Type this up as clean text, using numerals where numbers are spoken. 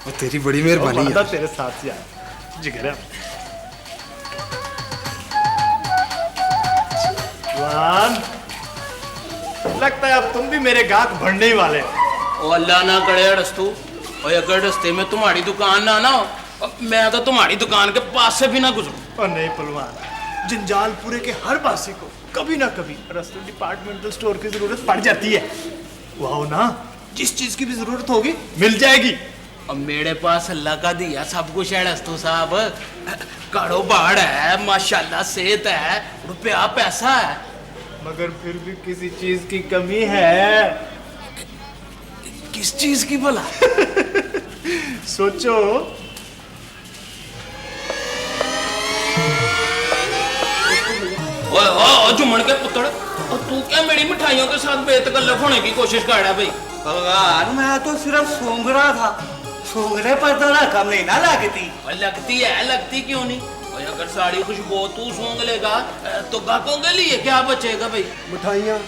वो तेरी बड़ी मेहरबानी है। तेरे साथ यार, जिगर है। लगता है अब तुम भी मेरे गाहक बढ़ने ही वाले। ओ अल्लाह ना करे रस्तू, और अगर रास्ते में तुम्हारी दुकान ना ना हो, मैं तो तुम्हारी दुकान के पास से भी ना गुजरूं। और नहीं पलवान, जंजालपुरे के हर बासी को कभी ना कभी रस्तों डिपार्टमेंटल स्टोर की जरूरत पड़ जाती है। वाह ना, जिस चीज की भी जरूरत होगी मिल जाएगी। और मेरे पास अल्लाह का दिया सब कुछ है रस्तू साहब। कारोबार है, माशाल्लाह सेहत है, रुपया पैसा है, मगर फिर भी किसी चीज की कमी है। किस चीज की भला? सोचो। ओए जुम्मन के पुत्र, और तू क्या मेरी मिठाइयों के साथ बेतकल्लफ होने की कोशिश कर रहा है भाई? भगवान, मैं तो सिर्फ सूंघ रहा था, सूंघने पर तो रकम नहीं ना लगती। और लगती है, लगती क्यों नहीं? और अगर सारी खुशबू तू सूंघ लेगा तो गाहकों के लिए क्या बचेगा भाई? मिठाइयाँ